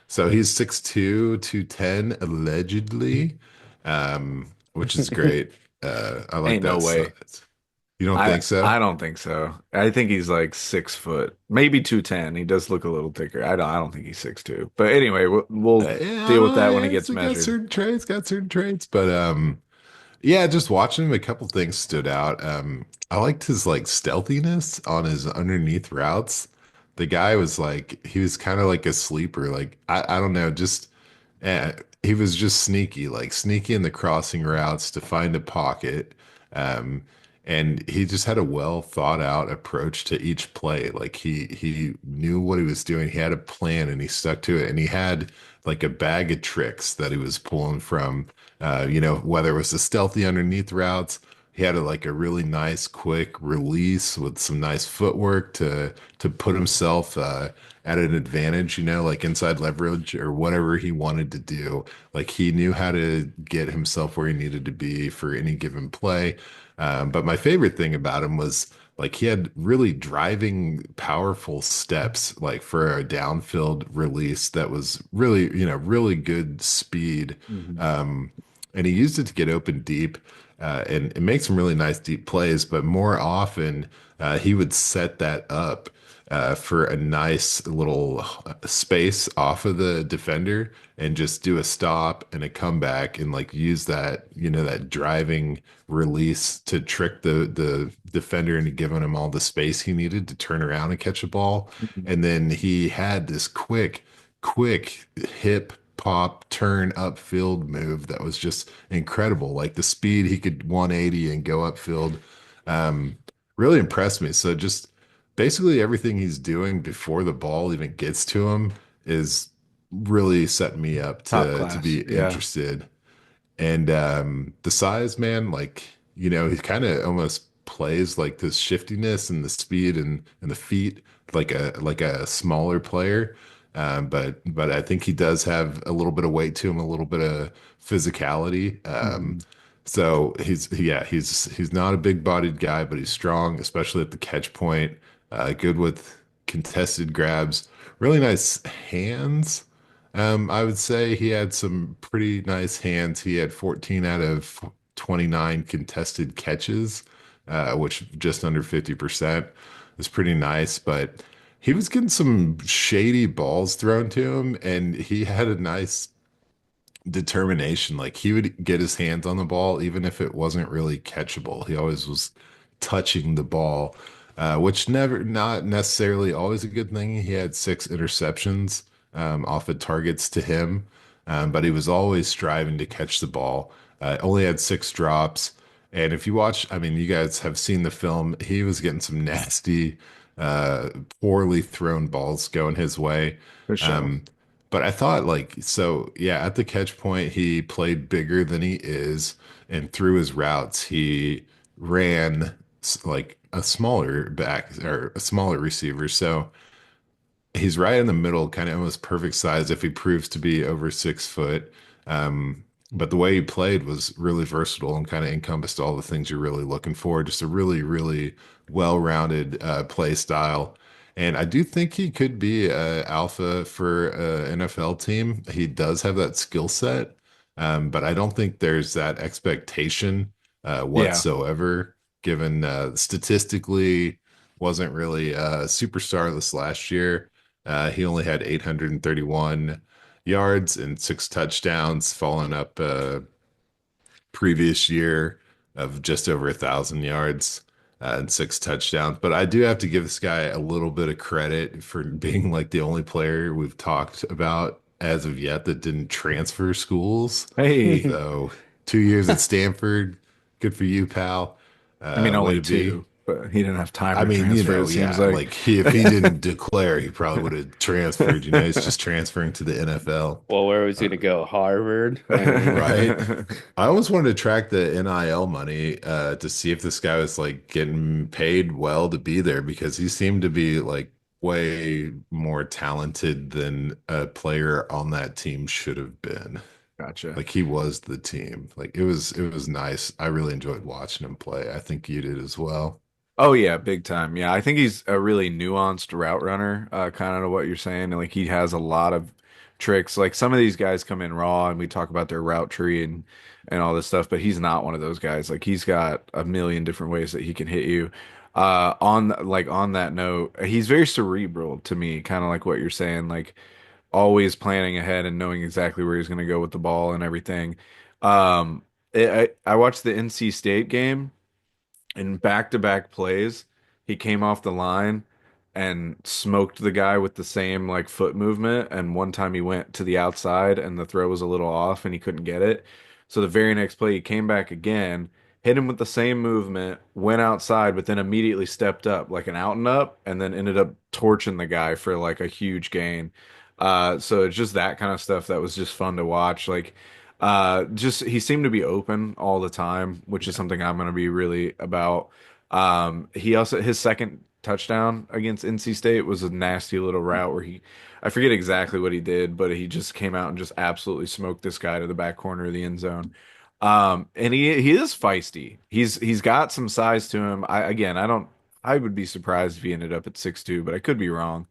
So he's 6'2", 210 allegedly, which is great. I like Ain't no that way. size. You don't think so? I don't think so. I think he's like 6 foot, maybe 210. He does look a little thicker. I don't think he's 6'2". But anyway, we'll deal with that when he Yeah, gets it's got measured. certain traits, but yeah, just watching him, a couple things stood out. I liked his like stealthiness on his underneath routes. The guy was like, he was kind of like a sleeper. Like, I don't know, just eh, he was just sneaky, like sneaky in the crossing routes to find a pocket. Um, and he just had a well thought out approach to each play. Like he knew what he was doing. He had a plan and he stuck to it. And he had like a bag of tricks that he was pulling from. Whether it was the stealthy underneath routes, he had like a really nice quick release with some nice footwork to put himself at an advantage, like inside leverage or whatever he wanted to do. Like he knew how to get himself where he needed to be for any given play. But my favorite thing about him was like he had really driving, powerful steps, like for a downfield release that was really, really good speed. Mhm. Um, and he used it to get open deep, and it makes some really nice deep plays. But more often, he would set that up for a nice little space off of the defender and just do a stop and a comeback and like use that, that driving release to trick the defender into giving him all the space he needed to turn around and catch a ball. Mhm. And then he had this quick hip pop turn upfield move that was just incredible. Like the speed he could 180 and go upfield, really impressed me. So just basically everything he's doing before the ball even gets to him is really setting me up Top to class. be Yeah. interested. And the size, man, like, he kind of almost plays like this shiftiness and the speed and the feet like a smaller player. But I think he does have a little bit of weight to him, a little bit of physicality. Mhm. So he's not a big-bodied guy, but he's strong, especially at the catch point. Good with contested grabs, really nice hands. I would say he had some pretty nice hands. He had 14 out of 29 contested catches, which just under 50% is pretty nice. But he was getting some shady balls thrown to him, and he had a nice determination. Like he would get his hands on the ball, even if it wasn't really catchable. He always was touching the ball, which never, not necessarily always a good thing. He had 6 interceptions off of targets to him, but he was always striving to catch the ball. Only had 6 drops. And if you watch, I mean, you guys have seen the film, he was getting some nasty, uh, poorly thrown balls going his way. For sure. Um, but I thought so yeah, at the catch point, he played bigger than he is, and through his routes, he ran like a smaller back or a smaller receiver. So he's right in the middle, kind of almost perfect size if he proves to be over 6 foot. But the way he played was really versatile and kind of encompassed all the things you're really looking for. Just a really, really well-rounded play style. And I do think he could be alpha for an NFL team. He does have that skill set, but I don't think there's that expectation Yeah. whatsoever, given statistically wasn't really a superstar this last year. He only had 831 yards and 6 touchdowns, following up previous year of just over 1,000 yards and 6 touchdowns. But I do have to give this guy a little bit of credit for being like the only player we've talked about as of yet that didn't transfer schools. Hey, So 2 years at Stanford, good for you, pal. I mean Way only to be. two, but he didn't have time I to mean, transfer, it seems yeah, like. like if he didn't declare, he probably would have transferred. He's just transferring to the NFL. Well, where was he Uh, gonna go? Harvard? I mean, right. I almost wanted to track the NIL money to see if this guy was like getting paid well to be there because he seemed to be like way more talented than a player on that team should have been. Gotcha. Like he was the team. Like it was nice. I really enjoyed watching him play. I think you did as well. Oh yeah, big time. Yeah, I think he's a really nuanced route runner, kind of what you're saying. And like he has a lot of tricks. Like some of these guys come in raw and we talk about their route tree and all this stuff, but he's not one of those guys. Like he's got a million different ways that he can hit you. On that note, he's very cerebral to me, kind of like what you're saying, like always planning ahead and knowing exactly where he's going to go with the ball and everything. Um, I watched the NC State game in back-to-back plays, he came off the line and smoked the guy with the same like foot movement. And one time he went to the outside and the throw was a little off and he couldn't get it. So the very next play he came back again, hit him with the same movement, went outside, but then immediately stepped up like an out and up, and then ended up torching the guy for like a huge gain. So it's just that kind of stuff that was just fun to watch. Like just he seemed to be open all the time, which is Yeah. something I'm going to be really about. He also his second touchdown against NC State was a nasty little route where I forget exactly what he did, but he just came out and just absolutely smoked this guy to the back corner of the end zone. And he is feisty. He's got some size to him. I would be surprised if he ended up at 6'2", but I could be wrong.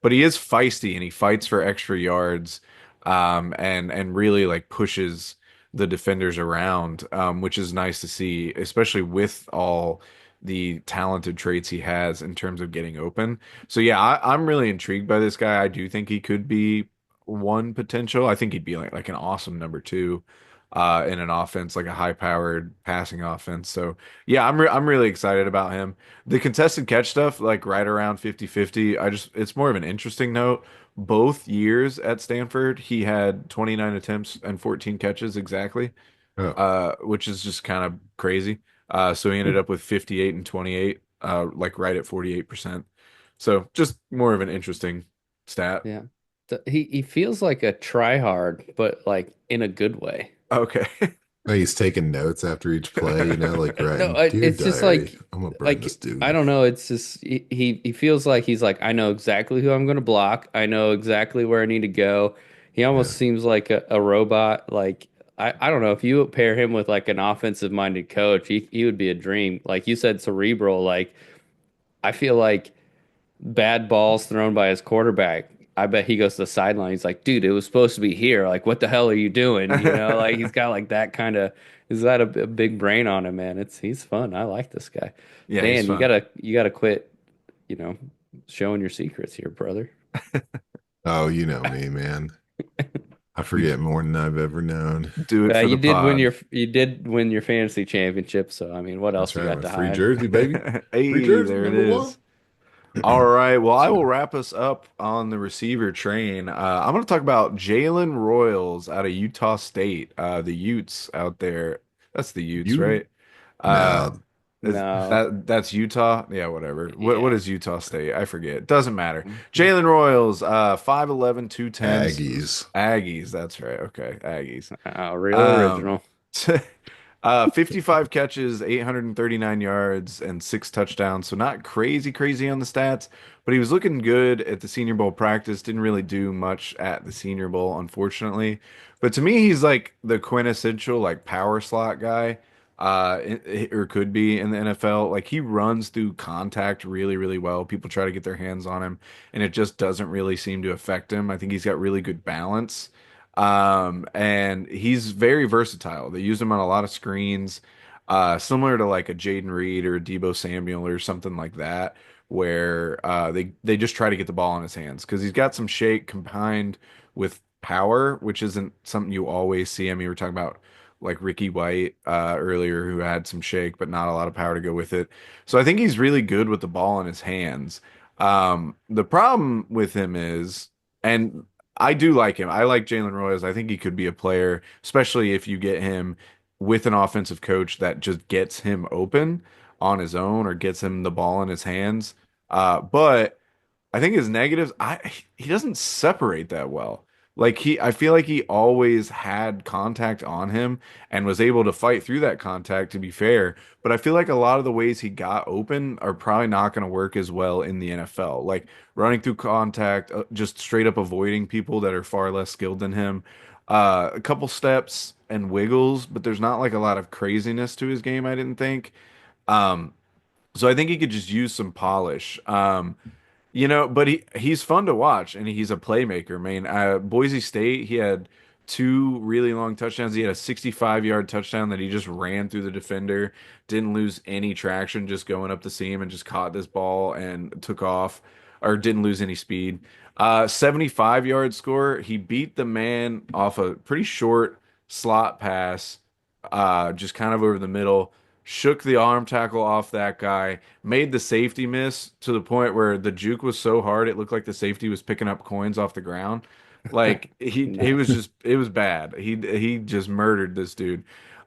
But he is feisty and he fights for extra yards, and really like pushes the defenders around, which is nice to see, especially with all the talented traits he has in terms of getting open. So yeah, I'm really intrigued by this guy. I do think he could be one potential. I think he'd be like an awesome number two in an offense, like a high-powered passing offense. So yeah, I'm really excited about him. The contested catch stuff, like right around 50-50, it's more of an interesting note. Both years at Stanford, he had 29 attempts and 14 catches exactly, Oh, which is just kind of crazy. So he ended up with 58 and 28, like right at 48%. So just more of an interesting stat. yeah. He feels like a try hard, but like in a good way. Okay. he's taking notes after each play, like No, writing, "Dear it's just diary, like I'm gonna burn like this I dude." don't know. It's just he feels like he's like I know exactly who I'm going to block. I know exactly where I need to go. He Yeah. almost seems like a robot. Like I don't know if you pair him with like an offensive minded coach, he would be a dream. Like you said, cerebral. Like I feel like bad balls thrown by his quarterback. I bet he goes to the sideline. He's like, dude, it was supposed to be here. Like, what the hell are you doing? Like he's got like that kind of. He's got a big brain on him, man. He's fun. I like this guy. Yeah, he's Dan, fun. you gotta quit. You know, showing your secrets here, brother. Oh, you know me, man. I We forget more than I've ever known. do it for the pod. You did win your fantasy championship. So I mean, what That's else you right. got My to free hide? jersey, baby. Free Hey, jersey, there it number one. is. All right. Well, I So, will wrap us up on the receiver train. I'm going to talk about Jaylen Royals out of Utah State. The Utes out there. That's the Utes, you right? Uh, now is No. that's Utah? Yeah, whatever. What Yeah. is Utah State? I forget. Doesn't matter. Jaylen Royals, 5'11", 210. Aggies. Aggies. That's right. Okay, Aggies. Real Um, original. 55 catches, 839 yards, and six touchdowns. So not crazy, crazy on the stats, but he was looking good at the Senior Bowl practice. Didn't really do much at the Senior Bowl, unfortunately. But to me, he's like the quintessential like power slot guy, or could be in the NFL. Like he runs through contact really, really well. People try to get their hands on him, and it just doesn't really seem to affect him. I think he's got really good balance. And he's very versatile. They use him on a lot of screens, similar to like a Jaden Reed or a Debo Samuel or something like that, where they just try to get the ball in his hands because he's got some shake combined with power, which isn't something you always see. I mean, we were talking about like Ricky White earlier, who had some shake but not a lot of power to go with it. So I think he's really good with the ball in his hands. The problem with him is, and I do like him. I like Jaylen Royals. I think he could be a player, especially if you get him with an offensive coach that just gets him open on his own or gets him the ball in his hands. But I think his negatives, he doesn't separate that well. I feel like he always had contact on him and was able to fight through that contact, to be fair. But I feel like a lot of the ways he got open are probably not going to work as well in the NFL. Like running through contact, just straight up avoiding people that are far less skilled than him. A couple steps and wiggles, but there's not like a lot of craziness to his game, I didn't think. Um, so I think he could just use some polish. But he's fun to watch and he's a playmaker, man. Boise State, he had two really long touchdowns. He had a 65-yard touchdown that he just ran through the defender, didn't lose any traction, just going up the seam and just caught this ball and took off, or didn't lose any speed. 75-yard score. He beat the man off a pretty short slot pass, just kind of over the middle, shook the arm tackle off that guy, made the safety miss to the point where the juke was so hard it looked like the safety was picking up coins off the ground. Like he was Nice. just it was bad. He just murdered this dude.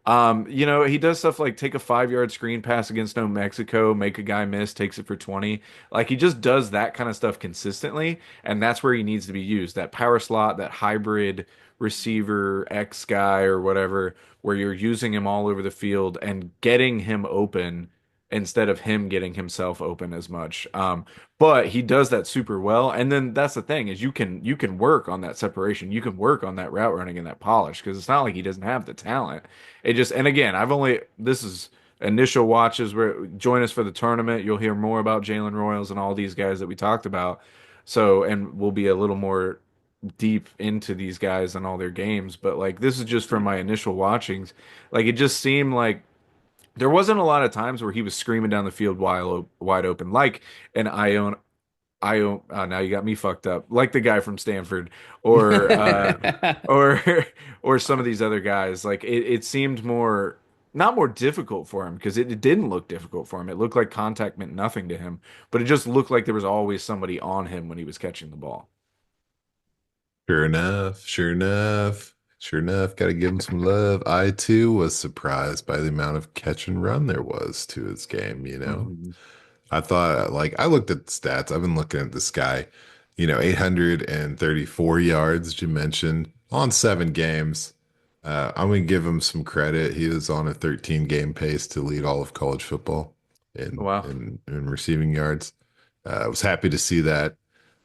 He does stuff like take a 5-yard screen pass against New Mexico, make a guy miss, takes it for 20. Like he just does that kind of stuff consistently, and that's where he needs to be used. That power slot, that hybrid receiver X guy or whatever, where you're using him all over the field and getting him open instead of him getting himself open as much. But he does that super well. And then that's the thing is you can work on that separation. You can work on that route running and that polish because it's not like he doesn't have the talent. It just and again, this is initial watches where join us for the tournament. You'll hear more about Jaylen Royals and all these guys that we talked about. So and we'll be a little more deep into these guys and all their games, but like this is just from my initial watchings. Like it just seemed like there wasn't a lot of times where he was screaming down the field wide open, like an Ion. Now you got me fucked up, like the guy from Stanford, or or or some of these other guys. Like it seemed more not more difficult for him because it didn't look difficult for him. It looked like contact meant nothing to him, but it just looked like there was always somebody on him when he was catching the ball. Sure enough, sure enough, sure enough, got to give him some love. I too was surprised by the amount of catch and run there was to his game, you know. Mhm. I thought, like, I looked at the stats. I've been looking at this guy, 834 yards, as you mentioned, on 7 games. I'm going to give him some credit. He was on a 13 game pace to lead all of college football in Wow. receiving yards. I was happy to see that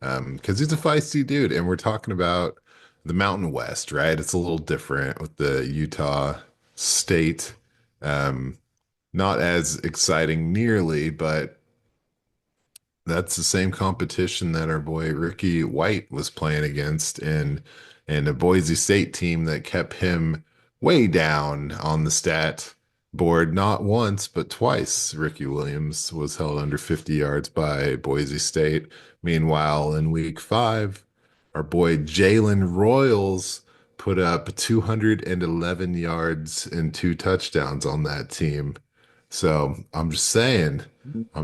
because he's a feisty dude. And we're talking about the Mountain West, right? It's a little different with the Utah State. Um, not as exciting nearly, but that's the same competition that our boy Ricky White was playing against and a Boise State team that kept him way down on the stat board not once but twice. Ricky Williams was held under 50 yards by Boise State. Meanwhile, in week 5, our boy Jaylen Royals put up 211 yards and 2 touchdowns on that team. So I'm just saying, I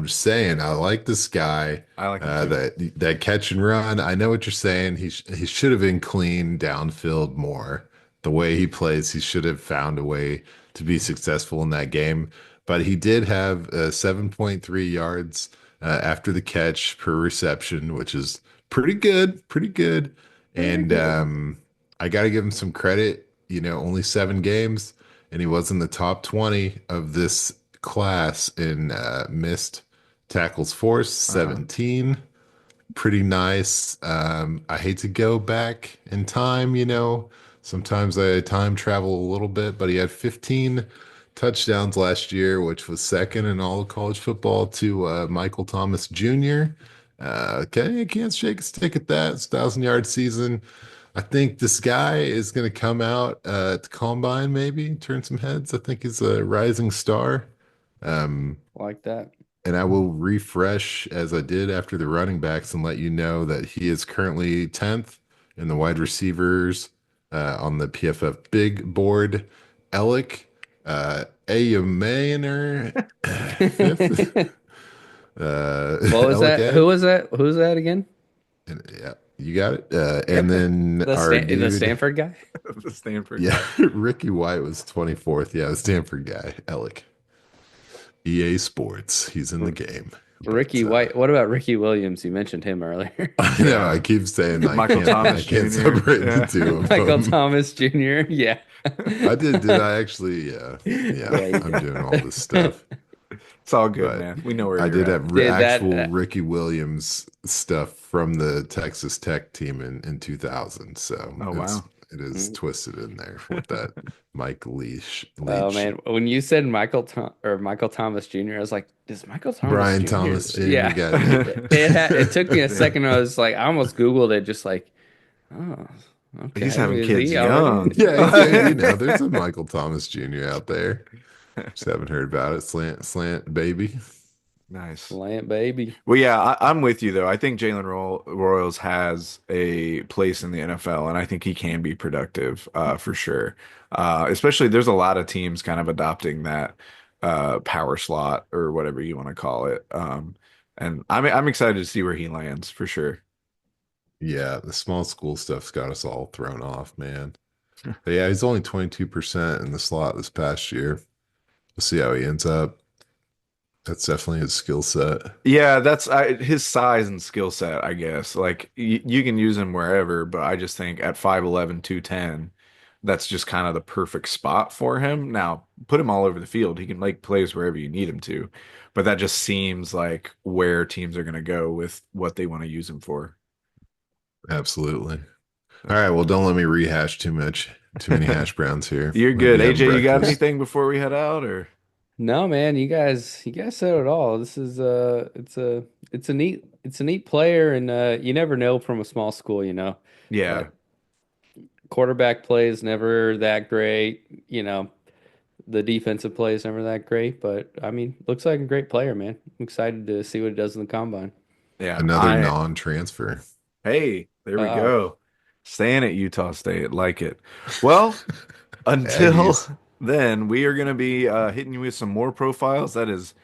like this guy. I like him too. That catch and run. I know what you're saying. He should have been clean downfield more. The way he plays, he should have found a way to be successful in that game. But he did have 7.3 yards after the catch per reception, which is pretty good, pretty good. Very And good. I got to give him some credit. Only 7 games, and he was in the top 20 of this class in missed tackles force, Uh-huh. 17. Pretty nice. I hate to go back in time. Sometimes I time travel a little bit, but he had 15 touchdowns last year, which was second in all of college football to Michael Thomas Jr. Okay, I can't shake a stick at that. It's 1,000 yard season. I think this guy is going to come out at the combine, maybe turn some heads. I think he's a rising star. Um, Like that. and I will refresh as I did after the running backs and let you know that he is currently 10th in the wide receivers on the PFF big board. Elic Ayomanor, fifth. What was Elic that? Who A. was that? Who's that again? Yeah, You got it. And then our The dude, Stanford guy. The Stanford yeah, guy. Ricky White was 24th. Yeah, the Stanford guy, Elic. EA Sports. He's in the game. But Ricky White. What about Ricky Williams? You mentioned him earlier. I know I Yeah. keep saying Michael I Thomas can't Jr. separate the Yeah. two of Michael them. Thomas Jr. Yeah. I did I actually? Yeah. Yeah. Yeah, you I'm doing all this stuff. It's all good, But man. We know where I you're did at. have did actual that. Ricky Williams stuff from the Texas Tech team in 2000. So Oh wow. it is Mm. twisted in there with that Mike Oh Leach. man, when you said Michael Thomas Jr., I was like, "Does Michael Thomas Brian Jr.?" Thomas Jr. Yeah, got you. it took me a Yeah. second. I was like, I almost Googled it, just like, oh, He's okay, having is kids he already? young. Yeah, there's a Michael Thomas Jr. out there. Just haven't heard about it. Slant baby. Nice. Slant baby. Well, yeah, I'm with you though. I think Royals has a place in the NFL, and I think he can be productive for sure. Especially, there's a lot of teams kind of adopting that power slot or whatever you want to call it. And I'm excited to see where he lands for sure. Yeah, the small school stuff's got us all thrown off, man. But yeah, he's only 22% in the slot this past year. We'll see how he ends up. That's definitely his skill set. Yeah, that's his size and skill set, I guess. Like you can use him wherever, but I just think at 5'11", 210, that's just kind of the perfect spot for him. Now, put him all over the field. He can make plays wherever you need him to, but that just seems like where teams are going to go with what they want to use him for. Absolutely. All right, well, don't let me rehash too many hash browns here. You're Might good. be having AJ, you got breakfast. anything before we head out or? No, man, you guys said it all. This is it's a neat player, and you never know from a small school, Yeah. like quarterback play is never that great, the defensive play is never that great, but I mean, looks like a great player, man. I'm excited to see what he does in the combine. Yeah. Another non-transfer. Hey, there we Uh, go. Staying at Utah State, like it. Well, until Aggies. then, we are going to be hitting you with some more profiles. That is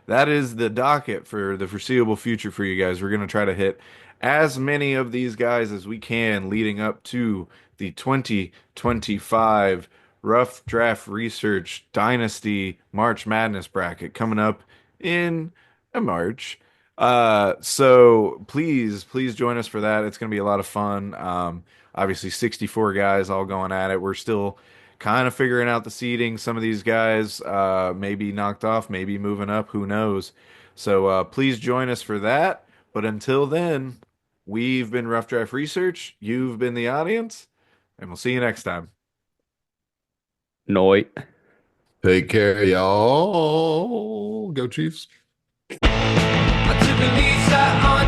the docket for the foreseeable future for you guys. We're going to try to hit as many of these guys as we can leading up to the 2025 Rough Draft Research Dynasty March Madness bracket coming up in March. So please join us for that. It's going to be a lot of fun. Obviously 64 guys all going at it. We're still kind of figuring out the seeding. Some of these guys maybe knocked off, maybe moving up, who knows. So please join us for that. But until then, we've been Rough Draft Research. You've been the audience, and we'll see you next time. Noit. Take care, y'all. Go Chiefs. I took a lease out on